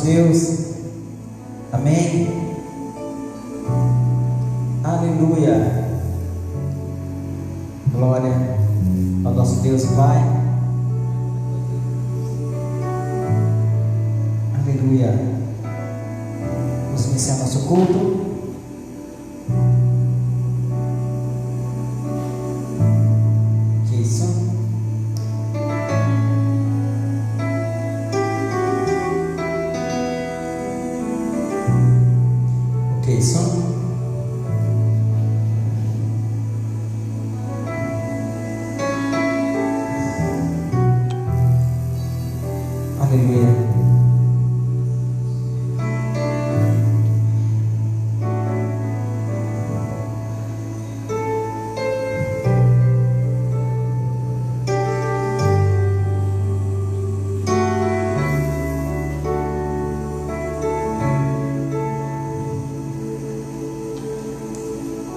Deus. Amém. Aleluia. Glória ao nosso Deus e Pai. Aleluia. Vamos iniciar nosso culto. Que isso? Que isso? Aleluia.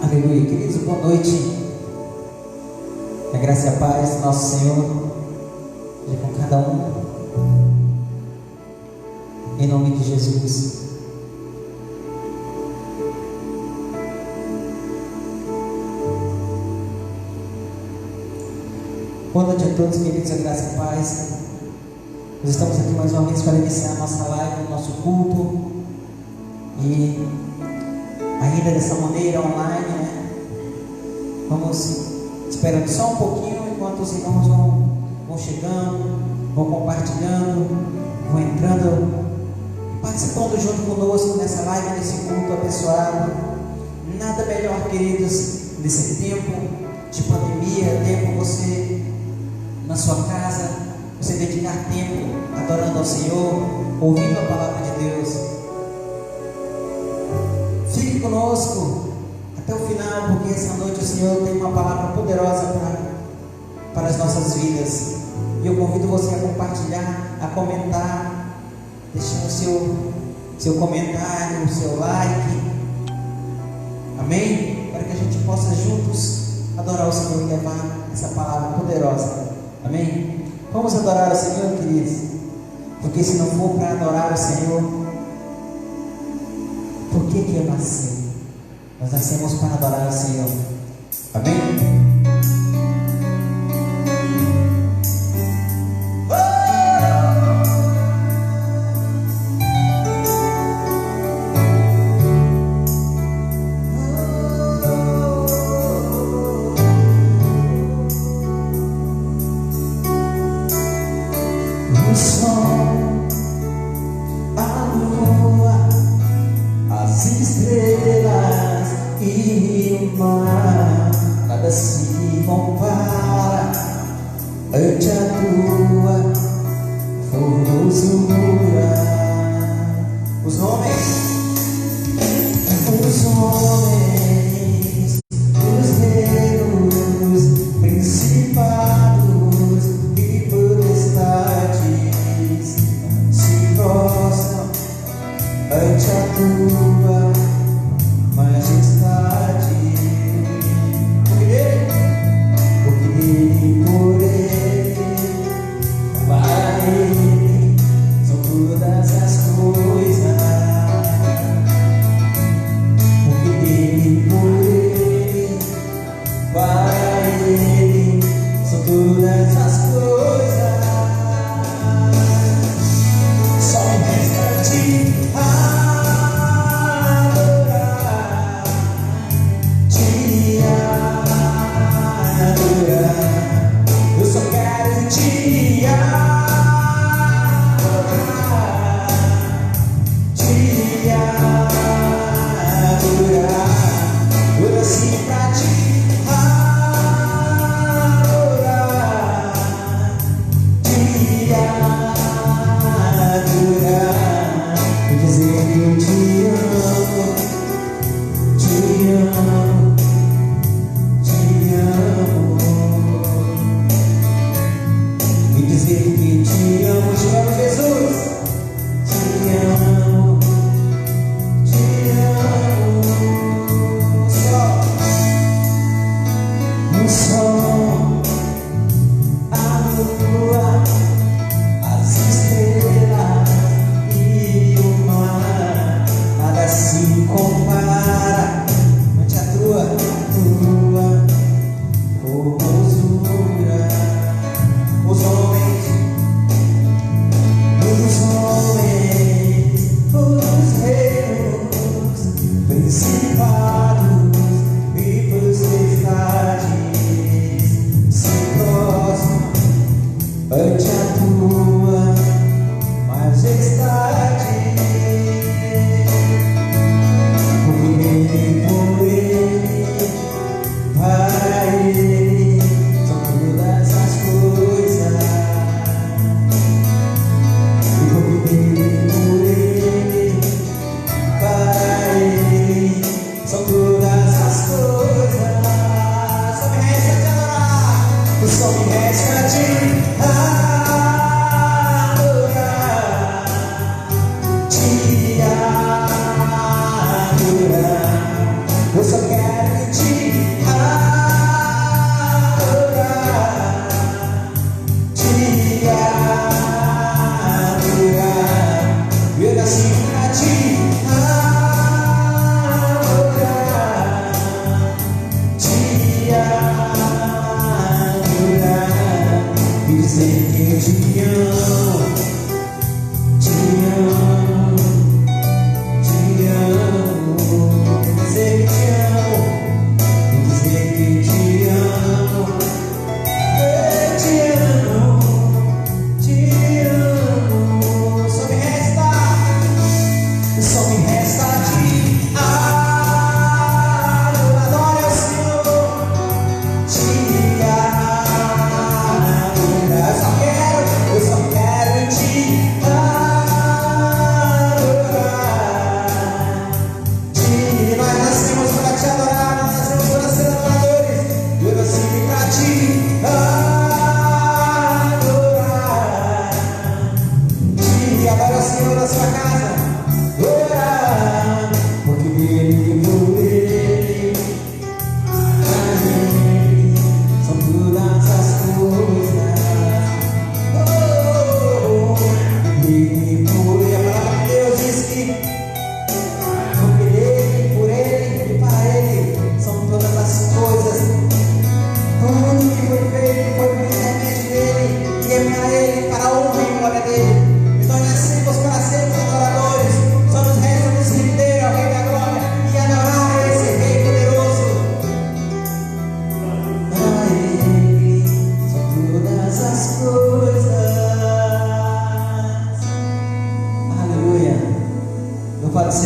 Aleluia. Queridos, boa noite. A graça e a paz do nosso Senhor seja com cada um. Em nome de Jesus. Boa noite a todos, queridos, a graça e a paz. Nós estamos aqui mais uma vez para iniciar a nossa live, o nosso culto. E ainda dessa maneira online, né? Vamos esperando só um pouquinho enquanto os irmãos vão chegando, vão compartilhando, vão entrando, participando junto conosco nessa live, nesse culto abençoado. Nada melhor, queridos, nesse tempo de pandemia, tempo você na sua casa, você dedicar tempo adorando ao Senhor, ouvindo a palavra de Deus. Fique conosco até o final, porque essa noite o Senhor tem uma palavra poderosa para as nossas vidas. E eu convido você a compartilhar, a comentar, deixando o seu comentário, o seu like. Amém? Para que a gente possa juntos adorar o Senhor e levar essa palavra poderosa. Amém? Vamos adorar o Senhor, queridos. Porque se não for para adorar o Senhor, por que eu nasci? Nós nascemos para adorar o Senhor. Amém? Nada se compara ante a tua formosura. Os homens, os reinos, principados e potestades se prostram ante a tua majestade. Por ele, para ele são todas as coisas. Porque dele, por ele, para ele são todas as coisas. Só me resta te adorar, te adorar. Eu só quero te adorar, te adorar. Eu nasci pra te adorar, te adorar. Vou dizer que eu te amo, te amo, te amo. E dizer que te amo, te amo, Jesus. Te amo, te amo. Só a lua, as estrelas e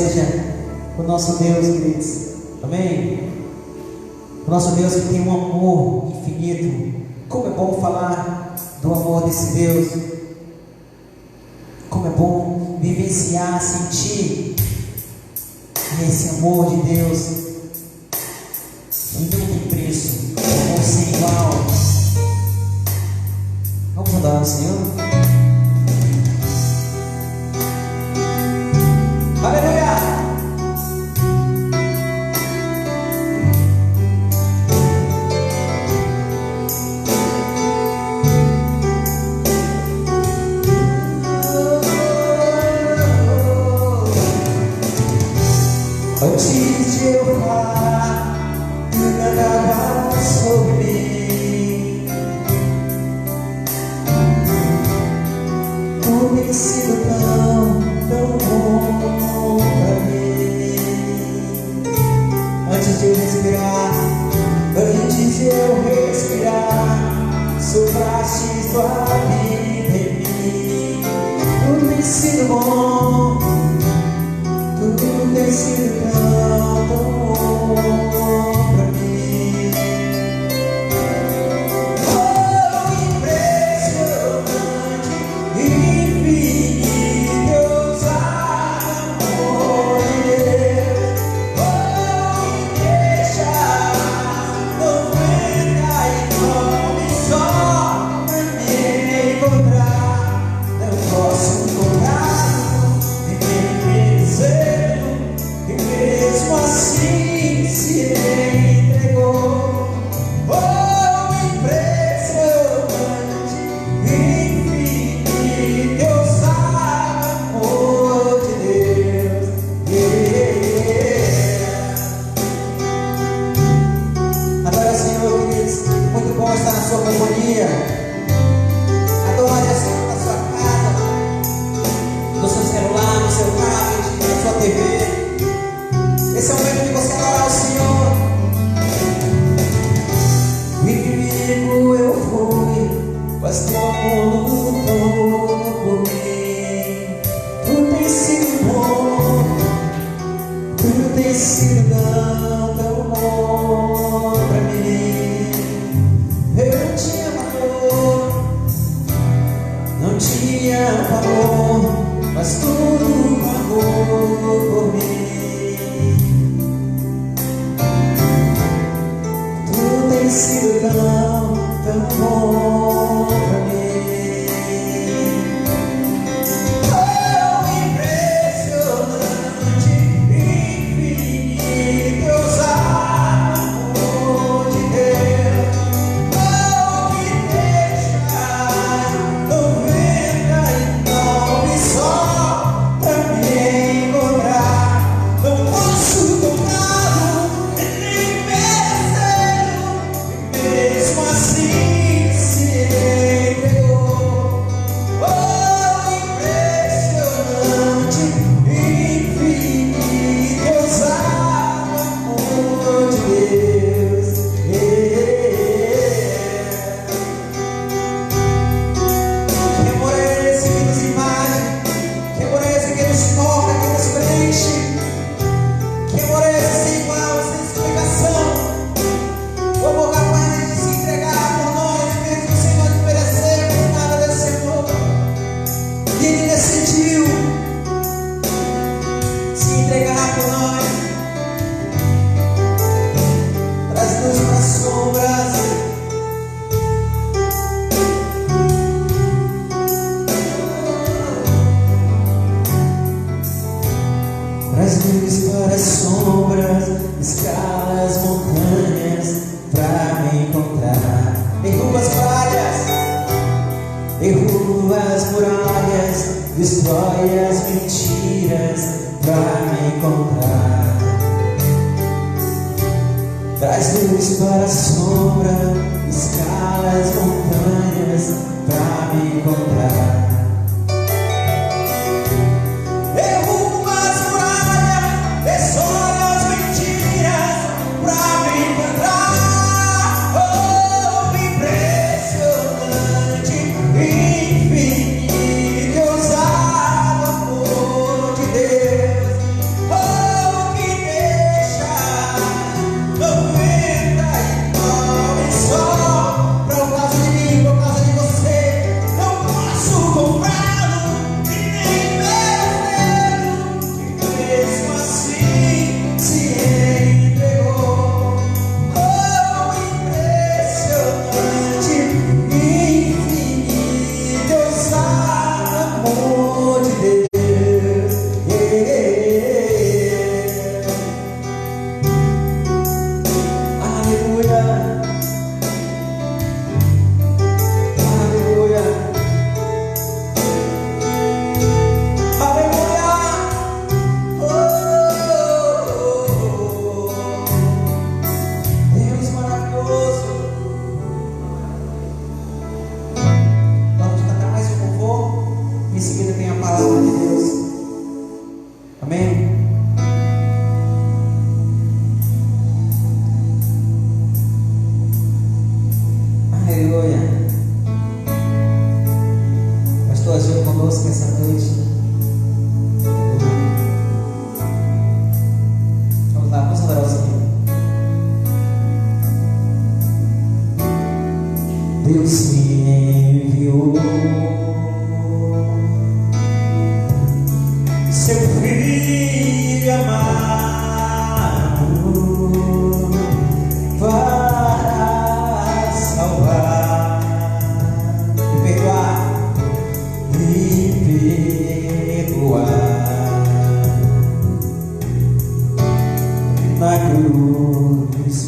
seja o nosso Deus, queridos. Amém? O nosso Deus que tem um amor infinito. Como é bom falar do amor desse Deus. Como é bom vivenciar, sentir esse amor de Deus que não tem preço, amor sem igual. Vamos adorar o Senhor? Aleluia! Antes de eu falar, nada sobre mim. Tu tem sido tão bom pra mim. Antes de eu respirar, sopraste tua vida em mim. Tu tem sido bom. Tu tem sido tão bom pra mim. Oh, impressionante, infinito, ousado amor de Deus. Oh, inquestionável, 99 só pra me encontrar. Não posso encontrar ninguém vencer. Mesmo assim se entregou. Oh, impressionante, infinito, ousado amor de Deus. Adore ao Senhor, queridos. Muito bom estar na sua companhia. Adore ao Senhor na sua casa, no seu celular, no seu tablet, na sua TV. Esse é o momento de você adorar ao Senhor. O inimigo eu fui, mas teu amor lutou por mim. Tu tens sido bom, tu tens sido tão bom pra mim. Eu não tinha valor, não tinha valor, mas tudo pagou por mim. Tem sido tão bom pra mim. Oh, impressionante, infinito, ousado amor de Deus. Oh, me deixa 99 só pra me encontrar. Não posso tocá-lo nem merecer. Mesmo assim se entregou. Oh, impressionante, infinito, ousado amor de Deus. Que amor é esse que nos invade? Que amor é esse que nos toca, que nos preenche? Que amor é esse sem igual, sem explicação? O amor capaz de se entregar por nós, mesmo sem nós merecermos nada desse amor. E Ele decidiu se entregar por nós. Traz luz para as sombras. Traz luz para as sombras, escala as montanhas pra me encontrar. Derruba as falhas, derruba as muralhas, destrói as mentiras pra me encontrar. Traz luz para a sombra, escala as montanhas pra me encontrar. Derruba as muralhas, destrói as mentiras pra me encontrar. Oh, impressionante, infinito, ousado amor de Deus. Oh,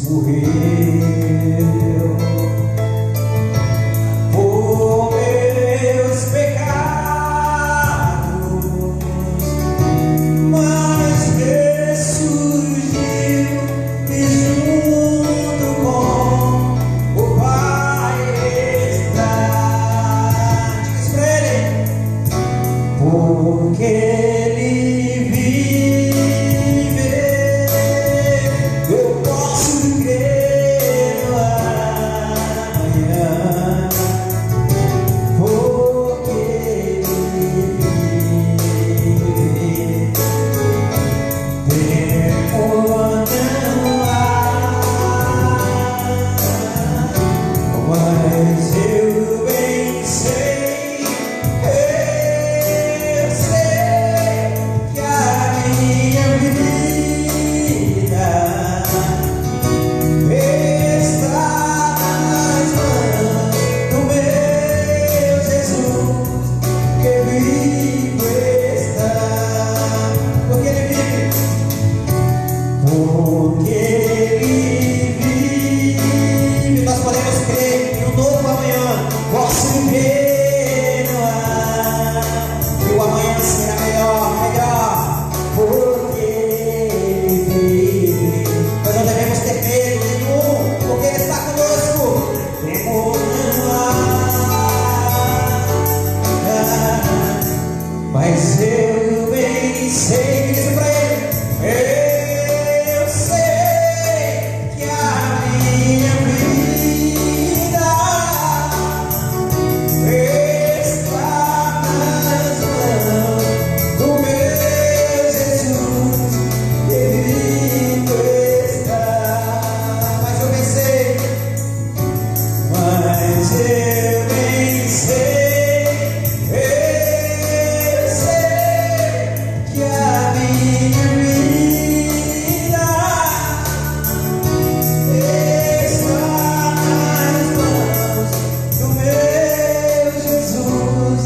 morreu por meus pecados, mas ressurgiu e junto com o Pai está. Diz pra ele, porque ele vive, eu posso crer no amanhã, porque ele vive, tempo não há, mas eu bem sei que a minha vida está nas mãos do meu Jesus, que vivo está. Porque ele vive, porque ele vive, nós podemos crer em um novo amanhã. Posso crer no ar, e o amanhã será melhor, melhor, porque ele vive. Nós não devemos ter medo nenhum, porque ele está conosco. Temor não há, mas eu bem sei, diz pra ele, eu sei que a minha vida está nas mãos do meu Jesus, que vivo está. Mas eu bem sei, mas eu bem sei, eu sei que a minha vida está nas mãos do meu Jesus,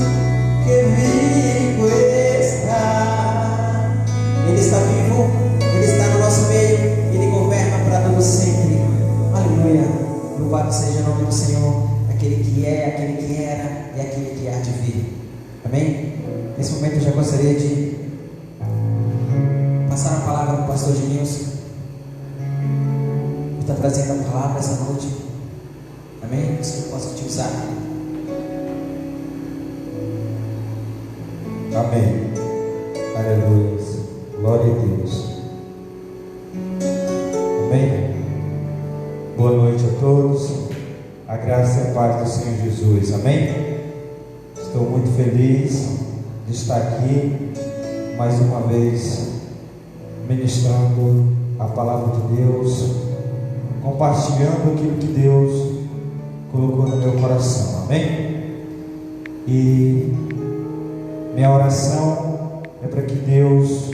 que vivo está. Ele está vivo, ele está no nosso meio, ele governa para todo sempre. Aleluia. Louvado seja o nome do Senhor, aquele que é, aquele que era e aquele que há de vir. Amém? Nesse momento eu já gostaria de passar a palavra para o pastor Genilson, que está trazendo a palavra essa noite. Amém? Que o Senhor possa te usar. Amém. Aleluia. Glória a Deus. Amém. Boa noite a todos. A graça e a paz do Senhor Jesus. Amém. Estou muito feliz de estar aqui mais uma vez ministrando a palavra de Deus, compartilhando aquilo que Deus colocou no meu coração. Amém. E minha oração é para que Deus,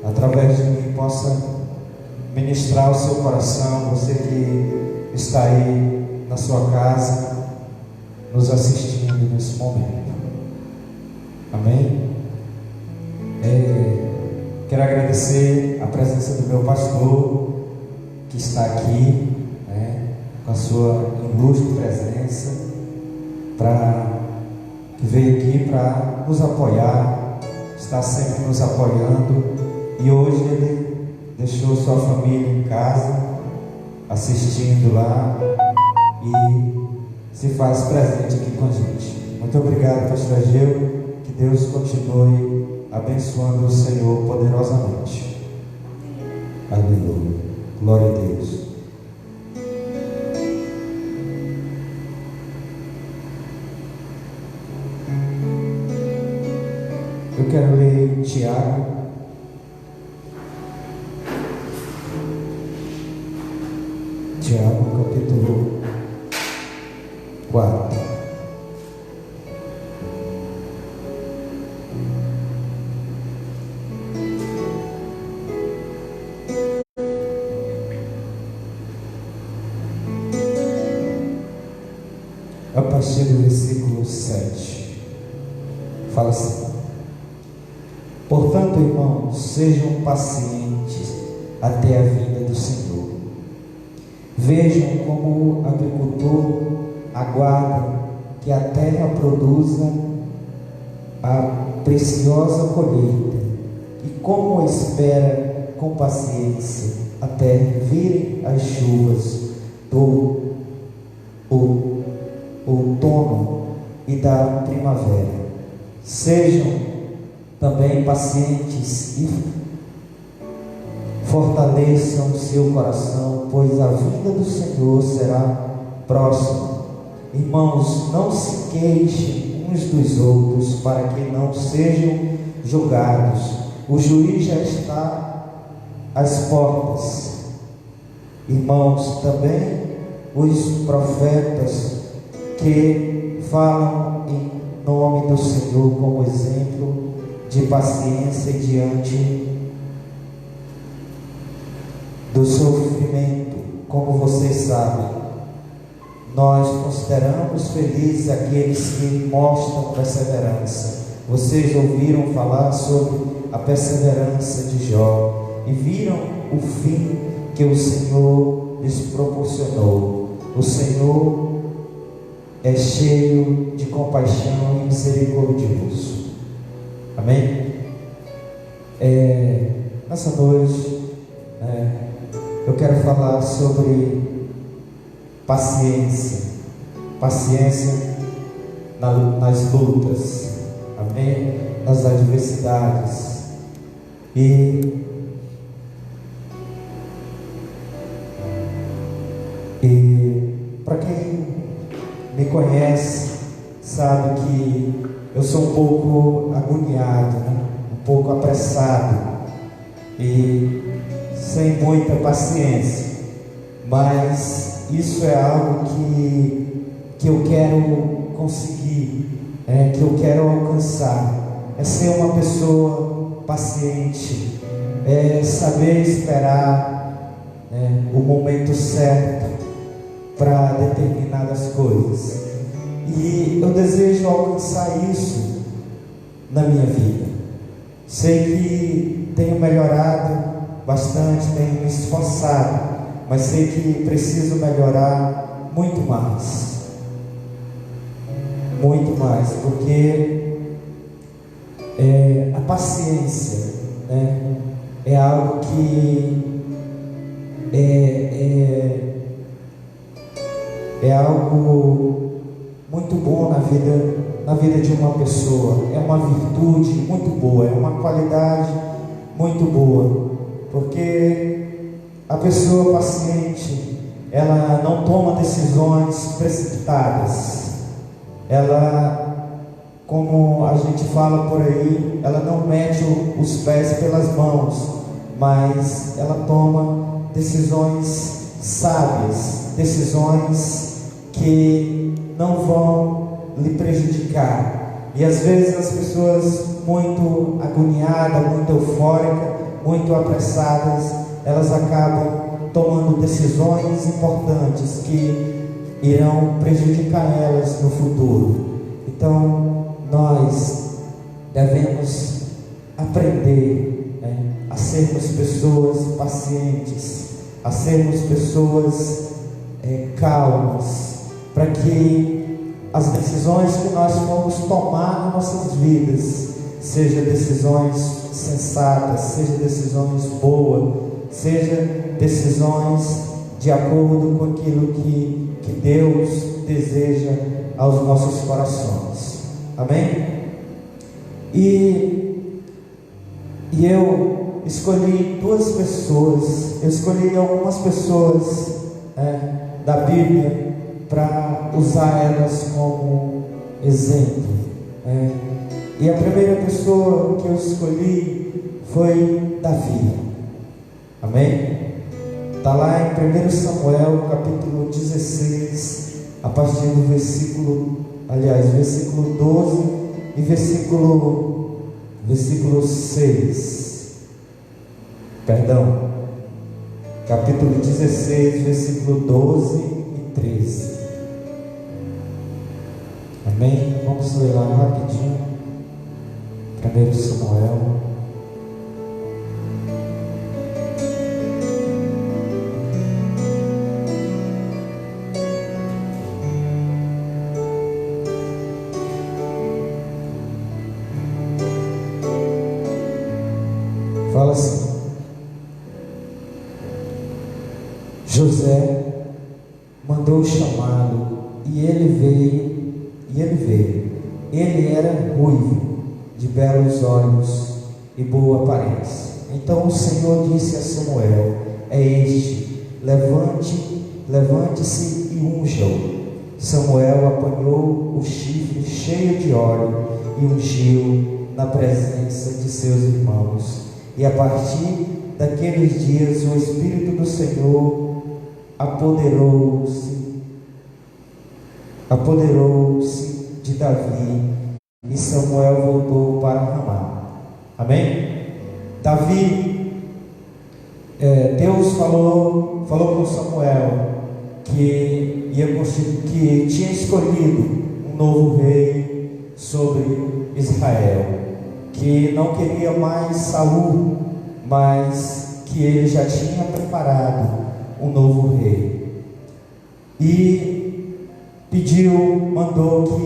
através de mim, possa ministrar o seu coração. Você que está aí na sua casa, nos assistindo nesse momento. Amém? Quero agradecer a presença do meu pastor, que está aqui, com a sua ilustre presença, que veio aqui para nos apoiar, está sempre nos apoiando, e hoje ele deixou sua família em casa, assistindo lá, e se faz presente aqui com a gente. Muito obrigado, pastor Ageu. Que Deus continue abençoando o Senhor poderosamente. Aleluia. Glória a Deus. Eu quero ler Tiago, capítulo 4. A partir do versículo 7, fala assim: portanto, irmãos, sejam pacientes até a vinda do Senhor. Vejam como o agricultor aguarda que a terra produza a preciosa colheita e como espera com paciência até virem as chuvas do outono e da primavera. Sejam também pacientes e fortaleçam seu coração, pois a vinda do Senhor será próxima. Irmãos, não se queixem uns dos outros, para que não sejam julgados. O juiz já está às portas. Irmãos, também os profetas que falam em nome do Senhor como exemplo de paciência diante do sofrimento, como vocês sabem, nós consideramos felizes aqueles que mostram perseverança. Vocês ouviram falar sobre a perseverança de Jó e viram o fim que o Senhor lhes proporcionou. O Senhor é cheio de compaixão e misericordioso. Amém? Nessa noite eu quero falar sobre paciência nas lutas, amém? Nas adversidades. E para quem me conhece sabe que eu sou um pouco agoniado, né? Um pouco apressado e sem muita paciência, mas isso é algo que eu quero conseguir, que eu quero alcançar, é ser uma pessoa paciente, é saber esperar o momento certo para determinadas coisas, e eu desejo alcançar isso na minha vida. Sei que tenho melhorado bastante, tenho me esforçado, mas sei que preciso melhorar muito mais, porque a paciência é algo que é algo muito bom na vida de uma pessoa. É uma virtude muito boa, é uma qualidade muito boa, porque a pessoa paciente, ela não toma decisões precipitadas. Ela, como a gente fala por aí, ela não mete os pés pelas mãos, mas ela toma decisões sábias, decisões que não vão lhe prejudicar. E às vezes as pessoas muito agoniadas, muito eufóricas, muito apressadas, elas acabam tomando decisões importantes que irão prejudicar elas no futuro. Então nós devemos aprender a sermos pessoas pacientes, a sermos pessoas calmas, para que as decisões que nós vamos tomar nas nossas vidas sejam decisões sensatas, sejam decisões boas, sejam decisões de acordo com aquilo que Deus deseja aos nossos corações. Amém? E eu escolhi duas pessoas, eu escolhi algumas pessoas da Bíblia para usar elas como exemplo. E a primeira pessoa que eu escolhi foi Davi. Amém? Está lá em 1 Samuel capítulo 16, a partir do versículo 12 e versículo 6. Perdão, capítulo 16, versículo 12 e 13. Amém? Vamos ler lá rapidinho. 1 Samuel. José mandou chamá-lo e ele veio. Ele era ruivo, de belos olhos e boa aparência. Então o Senhor disse a Samuel: é este, levante-se e unja-o. Samuel apanhou o chifre cheio de óleo e ungiu na presença de seus irmãos. E a partir daqueles dias o Espírito do Senhor apoderou-se de Davi, e Samuel voltou para Ramá. Amém? Davi, Deus falou com Samuel que tinha escolhido um novo rei sobre Israel, que não queria mais Saul, mas que ele já tinha preparado um novo rei. E mandou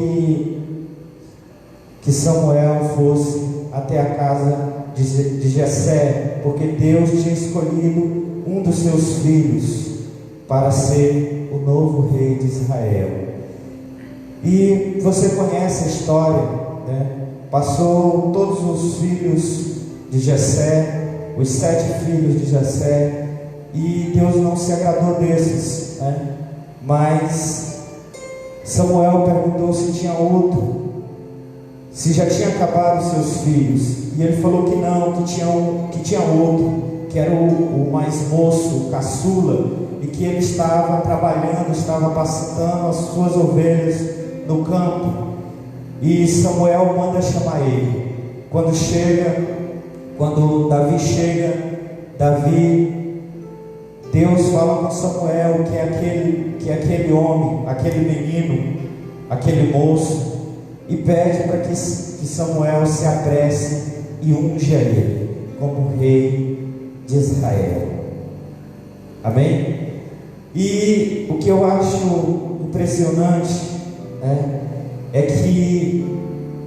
que Samuel fosse até a casa de Jessé, porque Deus tinha escolhido um dos seus filhos para ser o novo rei de Israel. E você conhece a história, né? Passou todos os filhos de Jessé, os 7 filhos de Jessé, e Deus não se agradou desses, né? Mas Samuel perguntou se tinha outro, se já tinha acabado seus filhos, e ele falou que não, que tinha outro, que era o mais moço, o caçula, e que ele estava trabalhando, estava apacentando as suas ovelhas no campo. E Samuel manda chamar ele. Quando Davi chega, Deus fala com Samuel que é aquele homem, aquele menino, aquele moço, e pede para que Samuel se apresse e unja ele como rei de Israel. Amém? E o que eu acho impressionante, né, é que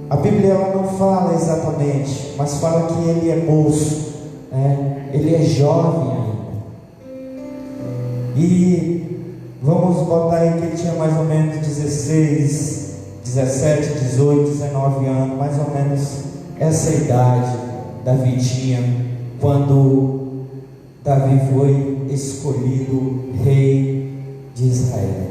a Bíblia ela não fala exatamente, mas fala que ele é moço, né, ele é jovem ainda. E vamos botar aí que ele tinha mais ou menos 16, 17, 18, 19 anos, mais ou menos essa idade Davi tinha quando Davi foi escolhido rei de Israel.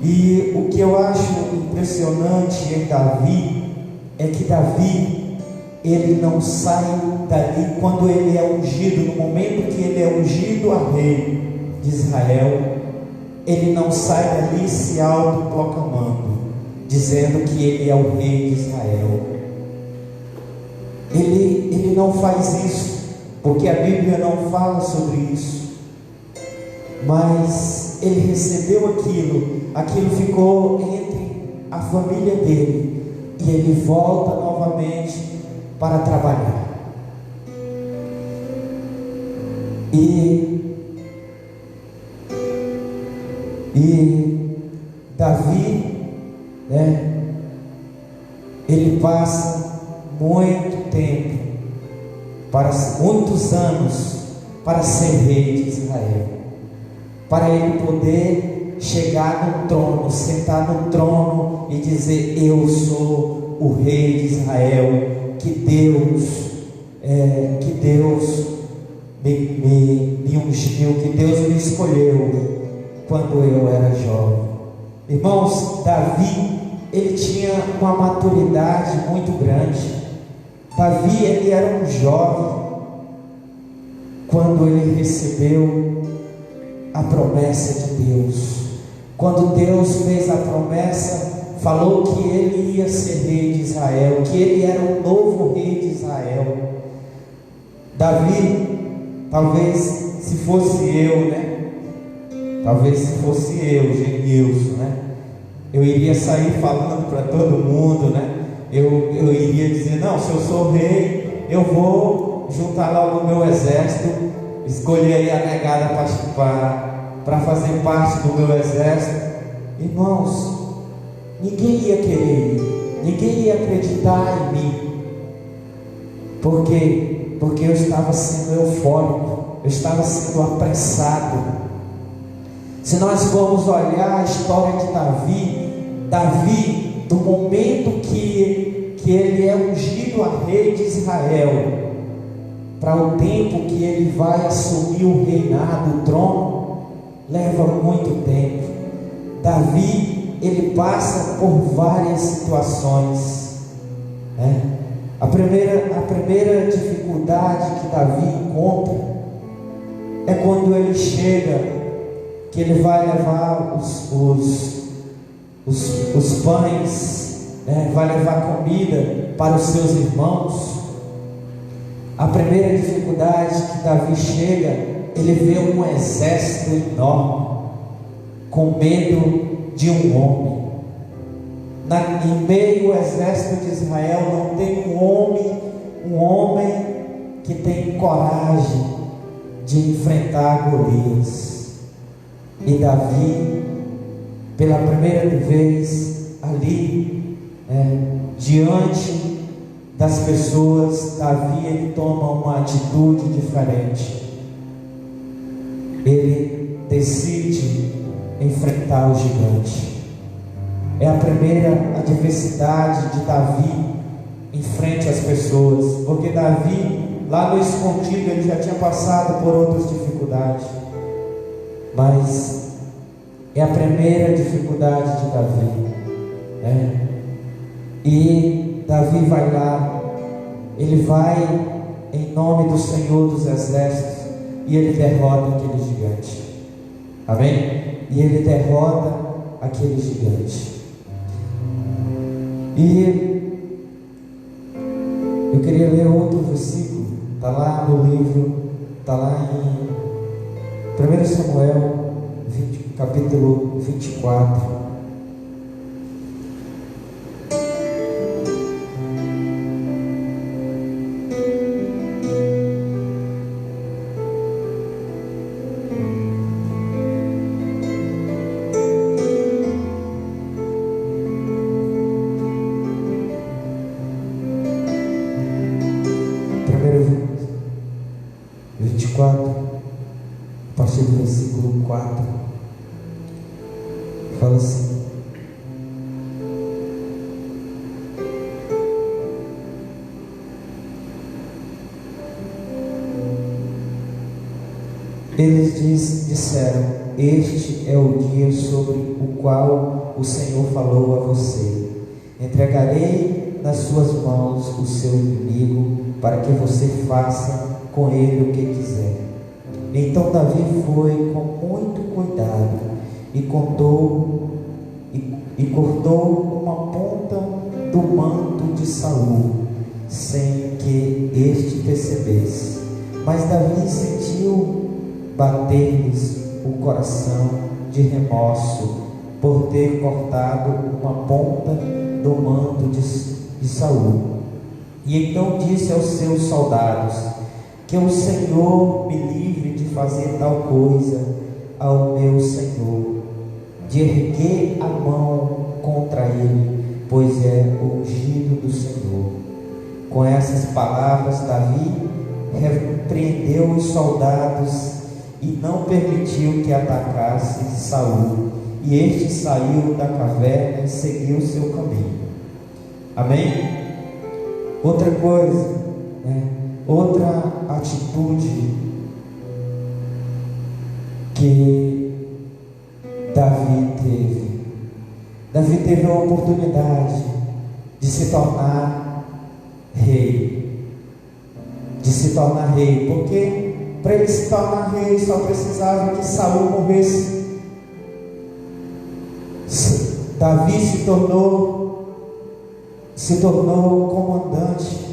E o que eu acho impressionante em Davi é que Davi, ele não sai dali quando ele é ungido, no momento que ele é ungido a rei de Israel, ele não sai dali se autoproclamando, dizendo que ele é o rei de Israel. Ele não faz isso, porque a Bíblia não fala sobre isso, mas ele recebeu aquilo ficou entre a família dele, e ele volta novamente para trabalhar. E Davi, né, ele passa muitos anos para ser rei de Israel, para ele poder chegar no trono, sentar no trono e dizer: eu sou o rei de Israel, que Deus me ungiu, que Deus me escolheu quando eu era jovem. Irmãos, Davi, ele tinha uma maturidade muito grande. Davi, ele era um jovem quando ele recebeu a promessa de Deus. Quando Deus fez a promessa, falou que ele ia ser rei de Israel, que ele era o novo rei de Israel. Davi, talvez se fosse eu, né? Talvez se fosse eu, Genilson, né? Eu iria sair falando para todo mundo, né? Eu iria dizer: não, se eu sou rei, eu vou juntar logo o meu exército, escolher aí a negada para fazer parte do meu exército. Irmãos, ninguém ia querer ir, ninguém ia acreditar em mim. Por quê? Porque eu estava sendo eufórico, estava sendo apressado. Se nós formos olhar a história de Davi, do momento que ele é ungido a rei de Israel, para o tempo que ele vai assumir o reinado, o trono, leva muito tempo. Davi, ele passa por várias situações, né? A primeira dificuldade que Davi encontra é quando ele chega, que ele vai levar os pães, né? Vai levar comida para os seus irmãos. A primeira dificuldade que Davi chega, ele vê um exército enorme, com medo de um homem. Em meio ao exército de Israel não tem um homem que tem coragem de enfrentar Golias. E Davi, pela primeira vez ali, diante das pessoas, Davi, ele toma uma atitude diferente. Ele decide enfrentar o gigante. É a primeira adversidade de Davi em frente às pessoas, porque Davi, lá no escondido, ele já tinha passado por outras dificuldades, mas é a primeira dificuldade de Davi, E Davi vai lá, ele vai em nome do Senhor dos Exércitos, e ele derrota aquele gigante. Amém? E ele derrota aquele gigante. E eu queria ler outro versículo, está lá no livro, está lá em 1 Samuel, capítulo 24. A partir do versículo 4, fala assim: eles disseram: este é o dia sobre o qual o Senhor falou a você. Entregarei nas suas mãos o seu inimigo, para que você faça com ele o que quiser. Então Davi foi com muito cuidado e cortou uma ponta do manto de Saul, sem que este percebesse. Mas Davi sentiu bater-lhes o coração de remorso por ter cortado uma ponta do manto de Saul. E então disse aos seus soldados: que o Senhor me livre de fazer tal coisa ao meu Senhor, de erguer a mão contra ele, pois é o ungido do Senhor. Com essas palavras, Davi repreendeu os soldados e não permitiu que atacasse Saul. E este saiu da caverna e seguiu o seu caminho. Amém? Outra coisa, outra atitude que Davi teve a oportunidade de se tornar rei, porque para ele se tornar rei só precisava que Saul morresse. Davi se tornou comandante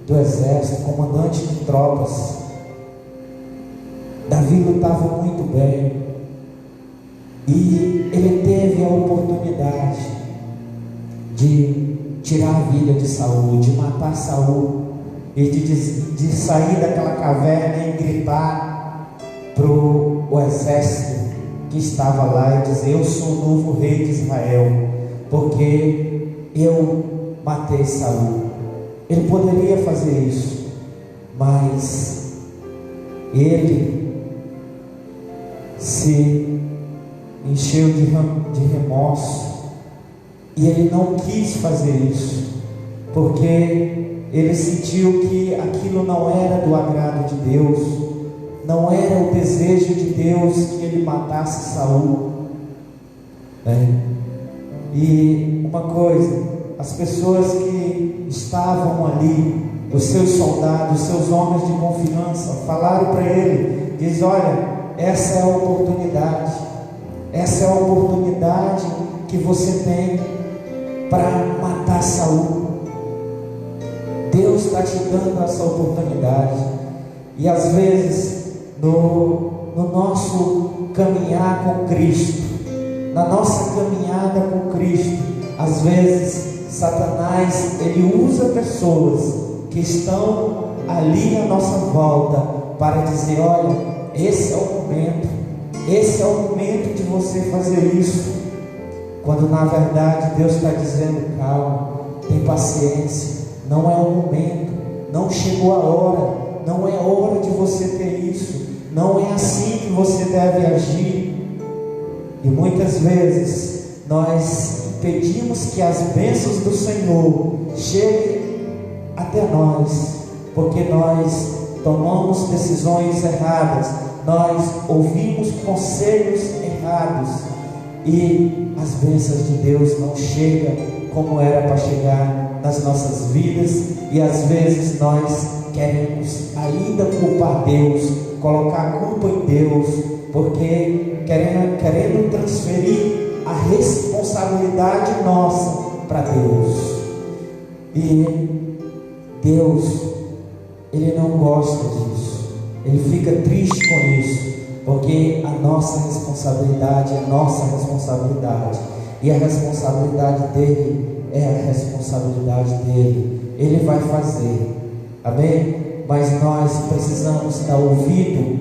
do exército, comandante de tropas. Davi lutava muito bem e ele teve a oportunidade de tirar a vida de Saul, de matar Saul, e de sair daquela caverna e gritar para o exército que estava lá e dizer: eu sou o novo rei de Israel, porque eu matei Saul. Ele poderia fazer isso, mas ele se encheu de remorso, e ele não quis fazer isso, porque ele sentiu que aquilo não era do agrado de Deus, não era o desejo de Deus que ele matasse Saul, né? E uma coisa, as pessoas que estavam ali, os seus soldados, os seus homens de confiança, falaram para ele, diz: olha, essa é a oportunidade, essa é a oportunidade que você tem para matar Saul. Deus está te dando essa oportunidade. E às vezes no nosso caminhar com Cristo, na nossa caminhada com Cristo, às vezes Satanás, ele usa pessoas que estão ali à nossa volta para dizer: olha, esse é o momento, esse é o momento de você fazer isso, quando na verdade Deus está dizendo: calma, tem paciência, não é o momento, não chegou a hora, não é hora de você ter isso, não é assim que você deve agir. E muitas vezes nós impedimos que as bênçãos do Senhor cheguem até nós, porque nós tomamos decisões erradas, nós ouvimos conselhos errados, e as bênçãos de Deus não chegam como era para chegar nas nossas vidas. E às vezes nós queremos ainda culpar Deus, colocar a culpa em Deus, porque querendo transferir a responsabilidade nossa para Deus. E Deus, Ele não gosta disso, Ele fica triste com isso, porque a nossa responsabilidade é nossa responsabilidade, e a responsabilidade dele é a responsabilidade dele. Ele vai fazer, amém? Mas nós precisamos dar ouvido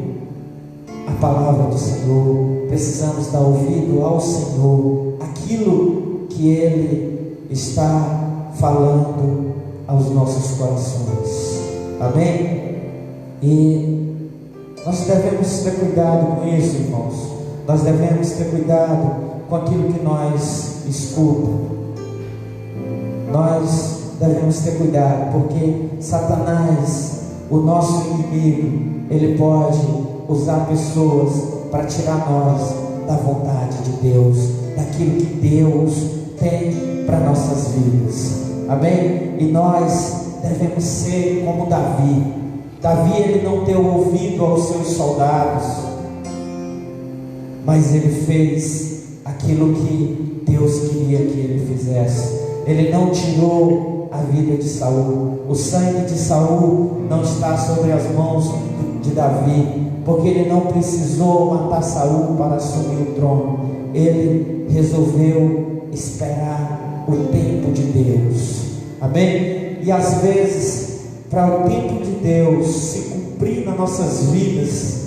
à palavra do Senhor, precisamos dar ouvido ao Senhor, aquilo que Ele está falando aos nossos corações, amém? E nós devemos ter cuidado com isso, irmãos. Nós devemos ter cuidado com aquilo que nós escutamos. Nós devemos ter cuidado, porque Satanás, o nosso inimigo, ele pode usar pessoas para tirar nós da vontade de Deus, daquilo que Deus tem para nossas vidas, amém? E nós devemos ser como Davi. Davi, ele não deu ouvido aos seus soldados, mas ele fez aquilo que Deus queria que ele fizesse. Ele não tirou a vida de Saul. O sangue de Saul não está sobre as mãos de Davi, porque ele não precisou matar Saul para assumir o trono. Ele resolveu esperar o tempo de Deus, amém? E às vezes, para o tempo de Deus se cumprir nas nossas vidas,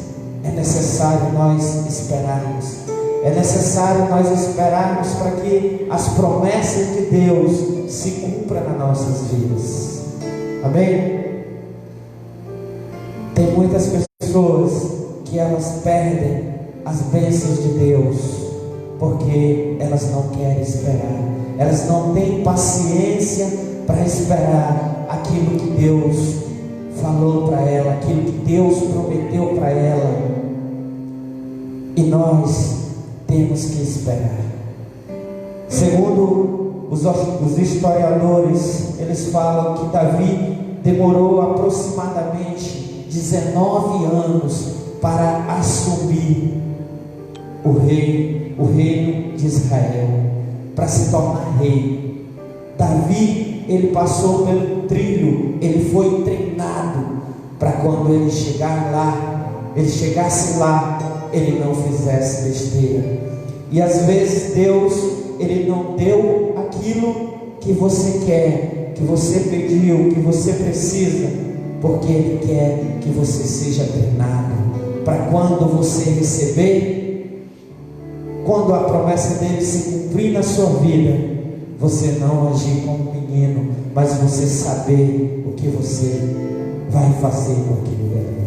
é necessário nós esperarmos. É necessário nós esperarmos para que as promessas de Deus se cumpram nas nossas vidas, amém? Tem muitas pessoas que elas perdem as bênçãos de Deus, porque elas não querem esperar, elas não têm paciência para esperar aquilo que Deus falou para ela, aquilo que Deus prometeu para ela. E nós temos que esperar. Segundo os historiadores, eles falam que Davi demorou aproximadamente 19 anos para assumir o reino de Israel, para se tornar rei. Davi, ele passou pelo trilho, ele foi treinado para quando ele chegasse lá, ele não fizesse besteira. E às vezes Deus, ele não deu aquilo que você quer, que você pediu, que você precisa, porque Ele quer que você seja treinado, para quando você receber, quando a promessa dele se cumprir na sua vida, você não agir como um menino, mas você saber o que você vai fazer com aquilo dali.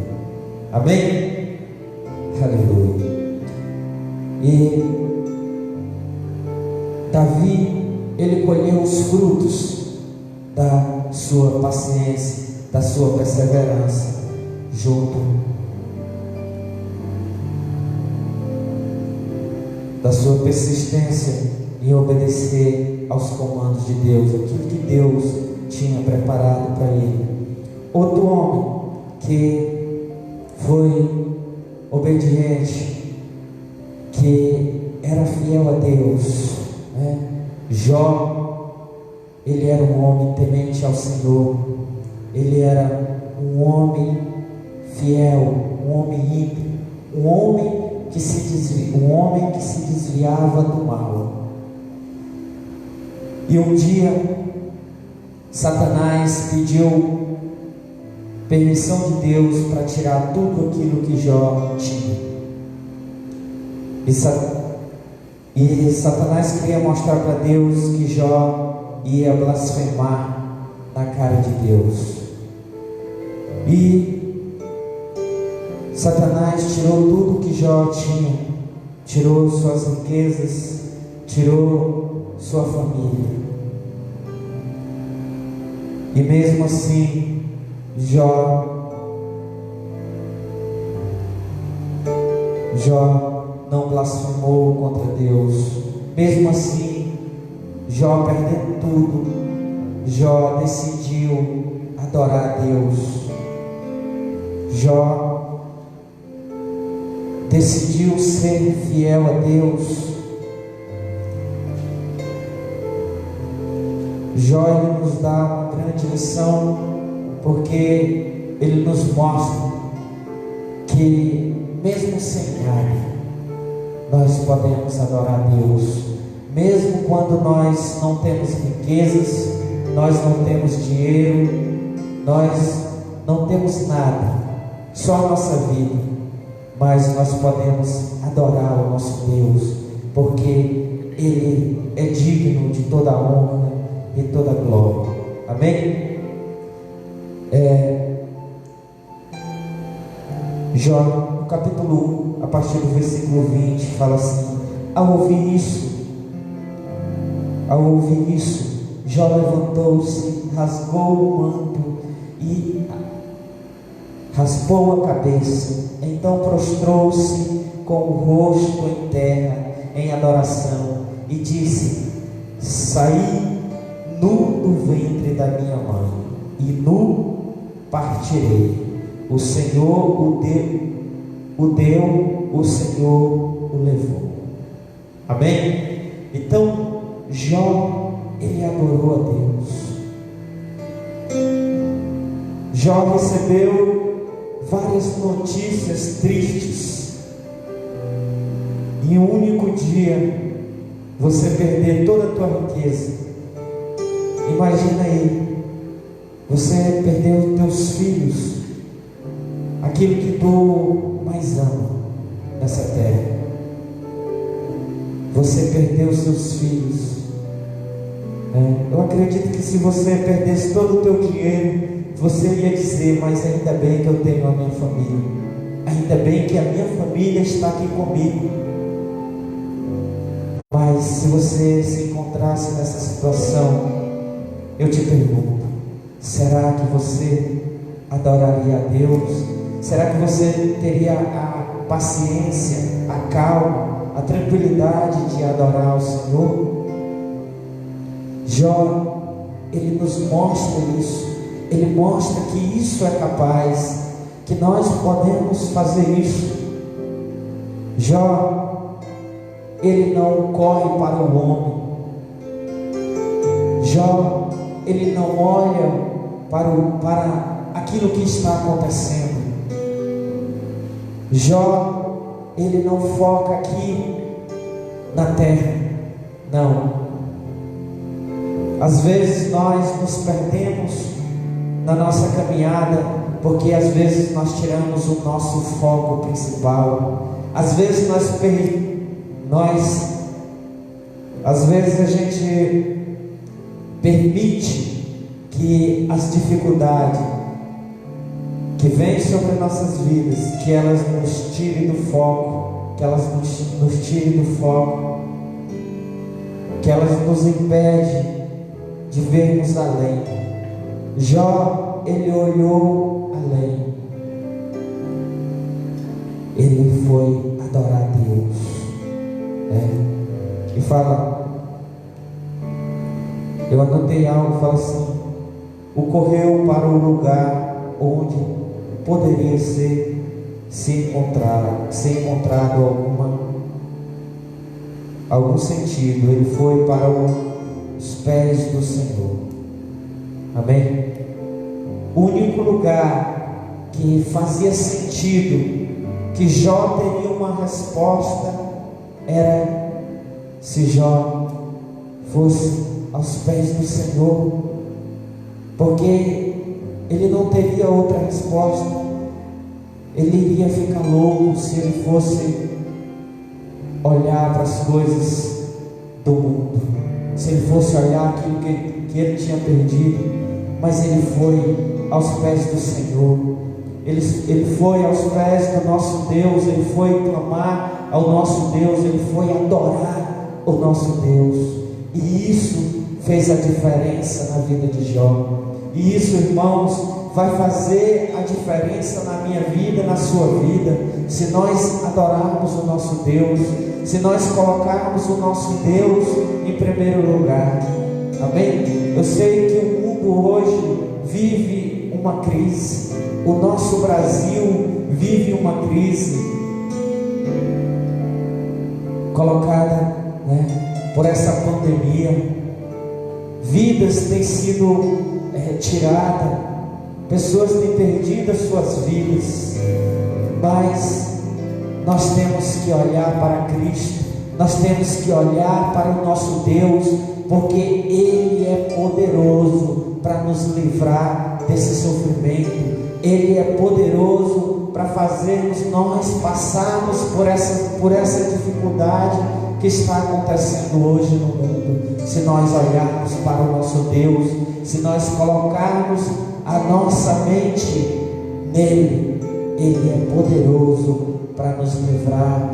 Amém? Aleluia. E Davi, ele colheu os frutos da sua paciência, da sua perseverança, junto da sua persistência em obedecer aos comandos de Deus, aquilo que Deus tinha preparado para ele. Outro homem que foi obediente, que era fiel a Deus, né? Jó, ele era um homem temente ao Senhor, ele era um homem fiel, um homem ímpio, um homem que se desviava do mal. E um dia Satanás pediu permissão de Deus para tirar tudo aquilo que Jó tinha. E Satanás queria mostrar para Deus que Jó ia blasfemar na cara de Deus. E Satanás tirou tudo que Jó tinha, tirou suas riquezas, tirou sua família. E mesmo assim, Jó não blasfemou contra Deus. Mesmo assim, Jó perdendo tudo, Jó decidiu adorar a Deus. Jó decidiu ser fiel a Deus. Jó, ele nos dá uma grande lição, porque ele nos mostra que mesmo sem nada nós podemos adorar a Deus. Mesmo quando nós não temos riquezas, nós não temos dinheiro, nós não temos nada, só a nossa vida, mas nós podemos adorar o nosso Deus, porque Ele é digno de toda a honra e toda a glória. Amém? Jó, no capítulo 1, a partir do versículo 20, fala assim: ao ouvir isso, Jó levantou-se, rasgou o manto e raspou a cabeça. Então prostrou-se com o rosto em terra, em adoração, e disse: saí nu do ventre da minha mãe, e nu partirei. O Senhor o deu, o Senhor o levou. Amém? Então Jó, ele adorou a Deus. Jó recebeu várias notícias tristes. Em um único dia, você perder toda a tua riqueza. Imagina aí, você perdeu os teus filhos, aquilo que tu mais ama nessa terra. Você perdeu os seus filhos. Eu acredito que se você perdesse todo o teu dinheiro, você ia dizer: mas ainda bem que eu tenho a minha família, ainda bem que a minha família está aqui comigo. Mas se você se encontrasse nessa situação, eu te pergunto: será que você adoraria a Deus? Será que você teria a paciência, a calma, a tranquilidade de adorar o Senhor? Jó, ele nos mostra isso. Ele mostra que isso é capaz, que nós podemos fazer isso. Jó, ele não corre para o homem. Jó, ele não olha para aquilo que está acontecendo. Jó, ele não foca aqui na terra, não. Às vezes nós nos perdemos na nossa caminhada, porque às vezes nós tiramos o nosso foco principal. Às vezes às vezes a gente permite que as dificuldades, que vem sobre nossas vidas, que elas nos tirem do foco, que elas nos tirem do foco, que elas nos impedem de vermos além. Jó, ele olhou além, ele foi adorar a Deus, e fala, eu anotei algo, fala assim: o correu para o lugar onde poderia ser encontrado algum sentido. Ele foi para os pés do Senhor. Amém? O único lugar que fazia sentido, que Jó teria uma resposta, era se Jó fosse aos pés do Senhor, porque ele não teria outra resposta. Ele iria ficar louco se ele fosse olhar para as coisas do mundo, se ele fosse olhar aquilo que ele tinha perdido. Mas ele foi aos pés do Senhor, ele foi aos pés do nosso Deus, ele foi clamar ao nosso Deus, ele foi adorar o nosso Deus, e isso fez a diferença na vida de Jó. E isso, irmãos, vai fazer a diferença na minha vida, na sua vida, se nós adorarmos o nosso Deus, se nós colocarmos o nosso Deus em primeiro lugar. Amém? Eu sei que o mundo hoje vive uma crise, o nosso Brasil vive uma crise colocada, por essa pandemia. Vidas têm sido tiradas, pessoas têm perdido as suas vidas, mas nós temos que olhar para Cristo, nós temos que olhar para o nosso Deus, porque Ele é poderoso para nos livrar desse sofrimento. Ele é poderoso para fazermos nós passarmos por essa dificuldade que está acontecendo hoje no mundo. Se nós olharmos para o nosso Deus, se nós colocarmos a nossa mente nele, Ele é poderoso para nos livrar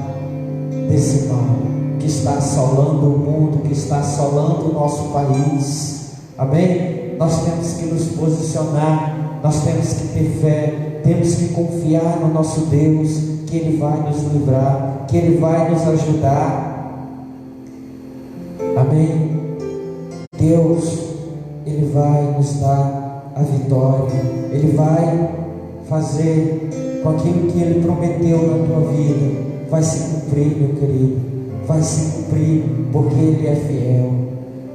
desse mal que está assolando o mundo, que está assolando o nosso país. Amém? Nós temos que nos posicionar, nós temos que ter fé, temos que confiar no nosso Deus, que Ele vai nos livrar, que Ele vai nos ajudar. Amém? Deus, Ele vai nos dar a vitória, Ele vai fazer com aquilo que Ele prometeu na tua vida, vai se cumprir, meu querido, vai se cumprir, porque Ele é fiel.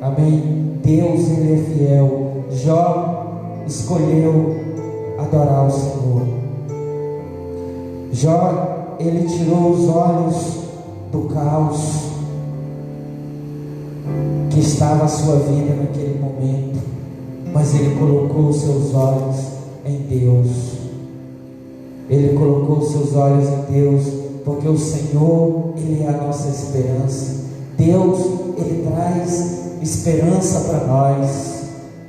Amém? Deus, Ele é fiel. Jó escolheu adorar o Senhor. Jó, ele tirou os olhos do caos que estava a sua vida naquele momento, mas ele colocou os seus olhos em Deus. Ele colocou os seus olhos em Deus, porque o Senhor, Ele é a nossa esperança. Deus, Ele traz esperança para nós.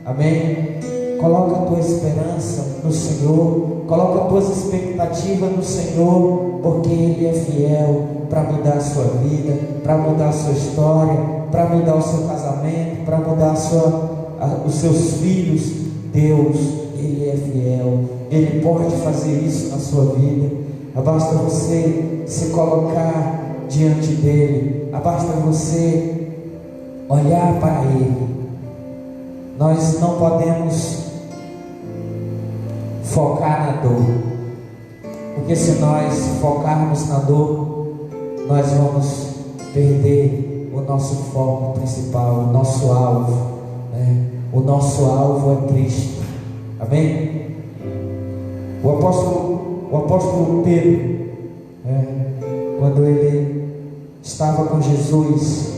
Amém? Coloca a tua esperança no Senhor, coloca as tuas expectativas no Senhor, porque Ele é fiel para mudar a sua vida, para mudar a sua história, para mudar o seu casamento, para mudar os seus filhos. Deus, Ele é fiel, Ele pode fazer isso na sua vida. Basta você se colocar diante dEle, basta você olhar para Ele. Nós não podemos focar na dor, porque se nós focarmos na dor, nós vamos perder o nosso foco principal, o nosso alvo, O nosso alvo é Cristo. Amém? O apóstolo Pedro, quando ele estava com Jesus,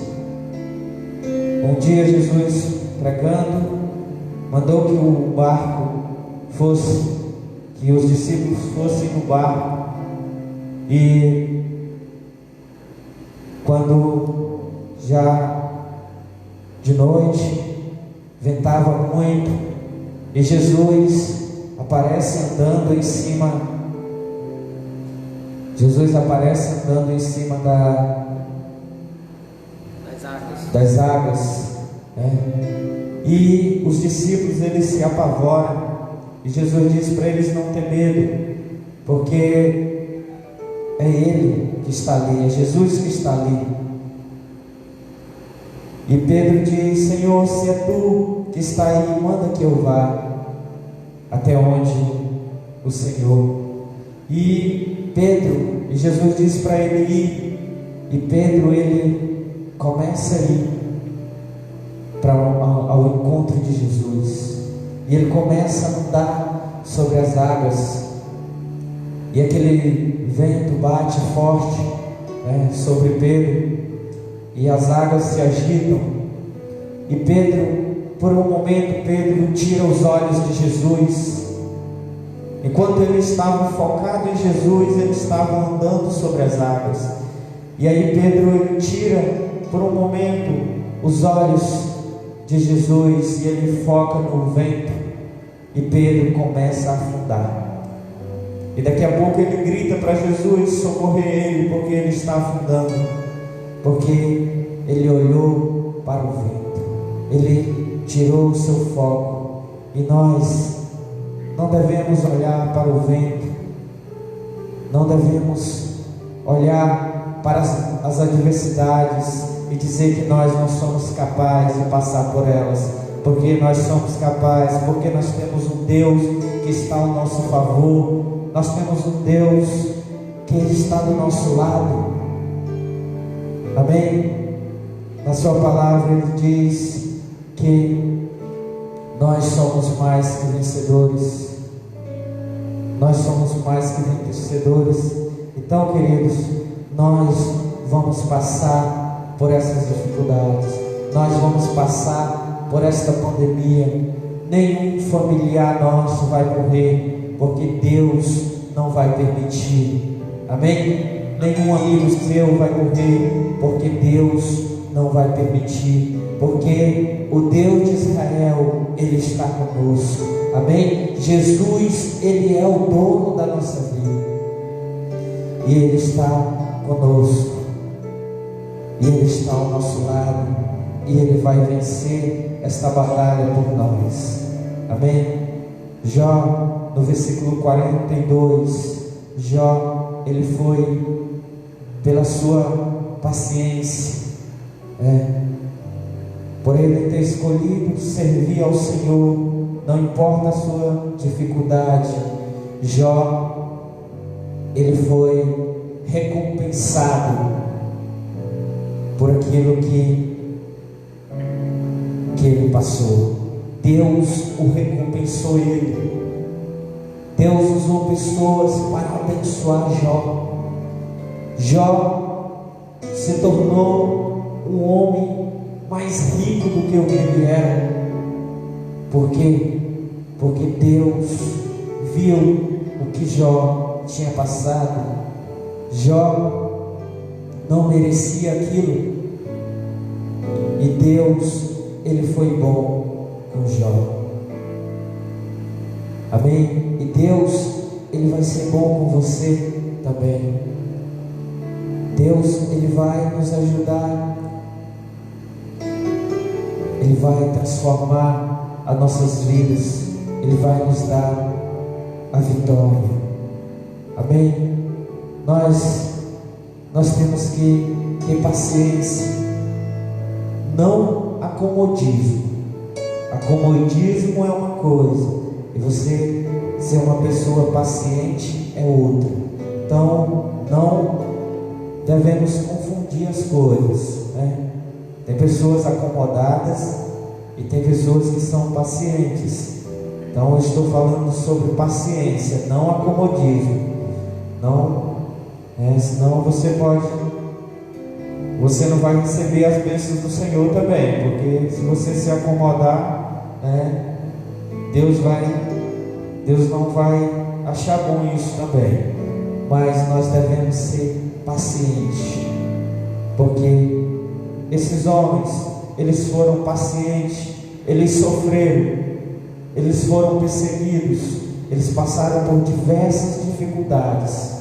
um dia Jesus pregando, mandou que o barco fosse, que os discípulos fossem no barco, e quando já de noite ventava muito, e Jesus, a aparece andando em cima. Jesus aparece andando em cima das águas, né? E os discípulos, eles se apavoram, e Jesus diz para eles não ter medo, porque é Ele que está ali, é Jesus que está ali. E Pedro diz: Senhor, se é Tu que está aí, manda que eu vá até onde o Senhor. E Jesus diz para ele ir, e Pedro, ele começa a ir ao encontro de Jesus, e ele começa a andar sobre as águas, e aquele vento bate forte, né, sobre Pedro, e as águas se agitam, e Pedro, por um momento, Pedro tira os olhos de Jesus. Enquanto ele estava focado em Jesus, ele estava andando sobre as águas. E aí Pedro, ele tira por um momento os olhos de Jesus, e ele foca no vento, e Pedro começa a afundar. E daqui a pouco ele grita para Jesus socorrer ele, porque ele está afundando, porque ele olhou para o vento, ele tirou o seu foco. E nós não devemos olhar para o vento, não devemos olhar para as adversidades e dizer que nós não somos capazes de passar por elas, porque nós somos capazes, porque nós temos um Deus que está ao nosso favor, nós temos um Deus que está do nosso lado. Amém? Na sua palavra ele diz que nós somos mais que vencedores. Nós somos mais que vencedores. Então, queridos, nós vamos passar por essas dificuldades, nós vamos passar por esta pandemia. Nenhum familiar nosso vai morrer, porque Deus não vai permitir. Amém? Nenhum amigo seu vai morrer, porque Deus não vai permitir, porque o Deus de Israel, Ele está conosco. Amém? Jesus, Ele é o dono da nossa vida, e Ele está conosco, e Ele está ao nosso lado, e Ele vai vencer esta batalha por nós. Amém? Jó, no versículo 42, Jó, ele foi, pela sua paciência, por ele ter escolhido servir ao Senhor, não importa a sua dificuldade, Jó, ele foi recompensado por aquilo que ele passou. Deus o recompensou ele. Deus usou pessoas para abençoar Jó. Jó se tornou um homem mais rico do que o que ele era. Por quê? Porque Deus viu o que Jó tinha passado. Jó não merecia aquilo, e Deus, Ele foi bom com Jó. Amém? E Deus, Ele vai ser bom com você também. Deus, Ele vai nos ajudar, Ele vai transformar as nossas vidas, Ele vai nos dar a vitória. Amém? Nós temos que ter paciência, não acomodismo. Acomodismo é uma coisa, e você ser uma pessoa paciente é outra. Então, não devemos confundir as coisas, né? Tem pessoas acomodadas e tem pessoas que são pacientes. Então, eu estou falando sobre paciência, não acomodismo. Senão você não vai receber as bênçãos do Senhor também, porque se você se acomodar, Deus não vai achar bom isso também. Mas nós devemos ser pacientes, porque esses homens, eles foram pacientes, eles sofreram, eles foram perseguidos, eles passaram por diversas dificuldades,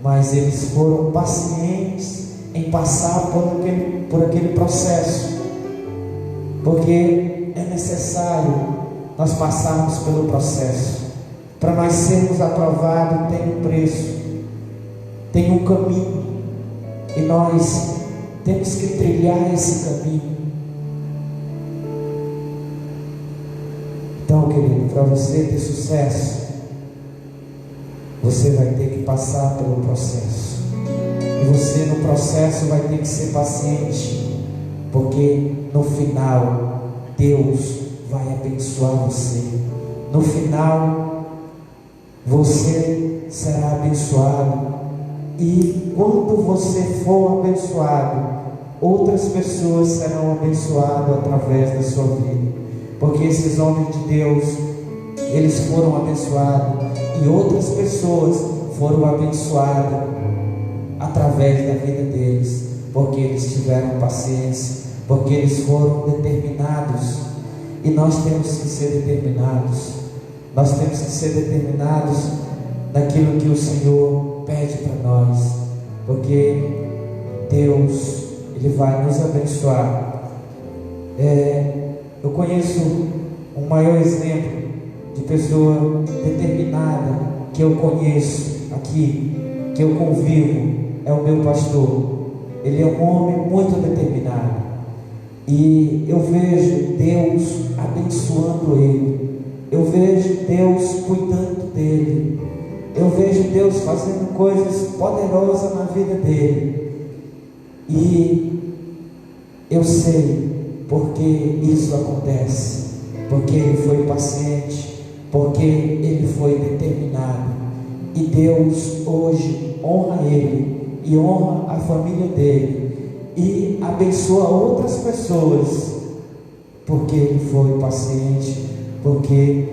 mas eles foram pacientes em passar por aquele processo, porque é necessário nós passarmos pelo processo. Para nós sermos aprovados tem um preço, tem um caminho, e nós temos que trilhar esse caminho. Então, querido, para você ter sucesso, você vai ter que passar pelo processo, e você no processo vai ter que ser paciente, porque no final Deus vai abençoar você. No final você será abençoado, e quando você for abençoado, outras pessoas serão abençoadas através da sua vida, porque esses homens de Deus, eles foram abençoados, e outras pessoas foram abençoadas através da vida deles, porque eles tiveram paciência, porque eles foram determinados. E nós temos que ser determinados. Nós temos que ser determinados naquilo que o Senhor pede para nós, porque Deus, Ele vai nos abençoar. Eu conheço um maior exemplo de pessoa determinada que eu conheço aqui, que eu convivo, é o meu pastor. Ele é um homem muito determinado, e eu vejo Deus abençoando ele, eu vejo Deus cuidando dele, eu vejo Deus fazendo coisas poderosas na vida dele, e eu sei porque isso acontece, porque ele foi paciente, porque ele foi determinado, e Deus hoje honra ele e honra a família dele, e abençoa outras pessoas, porque ele foi paciente, porque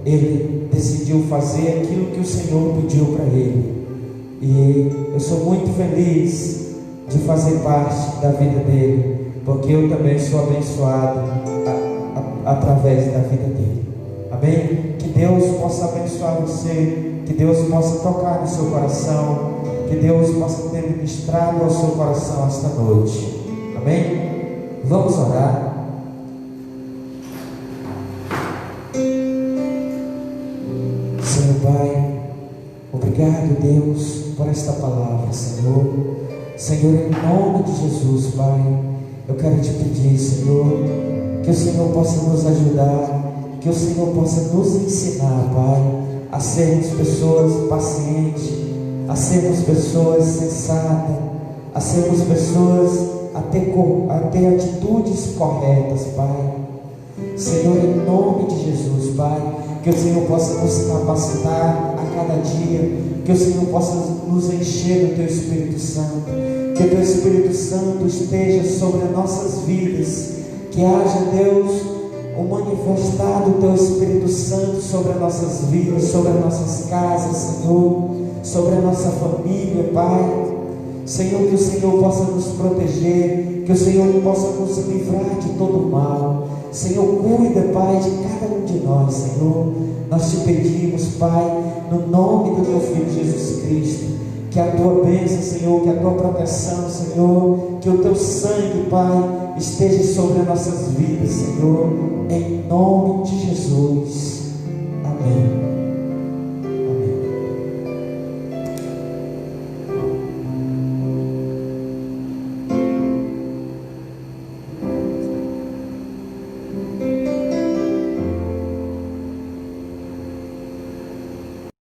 ele decidiu fazer aquilo que o Senhor pediu para ele. E eu sou muito feliz de fazer parte da vida dele, porque eu também sou abençoado através da vida dele. Amém? Que Deus possa abençoar você, que Deus possa tocar no seu coração, que Deus possa ter ministrado ao seu coração esta noite. Amém? Vamos orar. Senhor Pai, obrigado, Deus, por esta palavra, Senhor. Senhor, em nome de Jesus, Pai, eu quero te pedir, Senhor, que o Senhor possa nos ajudar, que o Senhor possa nos ensinar, Pai, a sermos pessoas pacientes, a sermos pessoas sensatas, a sermos pessoas a ter atitudes corretas, Pai. Senhor, em nome de Jesus, Pai, que o Senhor possa nos capacitar a cada dia, que o Senhor possa nos encher do Teu Espírito Santo, que o Teu Espírito Santo esteja sobre as nossas vidas, que haja, Deus, o manifestar do Teu Espírito Santo sobre as nossas vidas, sobre as nossas casas, Senhor, sobre a nossa família, Pai. Senhor, que o Senhor possa nos proteger, que o Senhor possa nos livrar de todo mal. Senhor, cuida, Pai, de cada um de nós, Senhor. Nós te pedimos, Pai, no nome do Teu Filho Jesus Cristo, que a Tua bênção, Senhor, que a Tua proteção, Senhor, que o Teu sangue, Pai, esteja sobre as nossas vidas, Senhor, em nome de Jesus. Amém.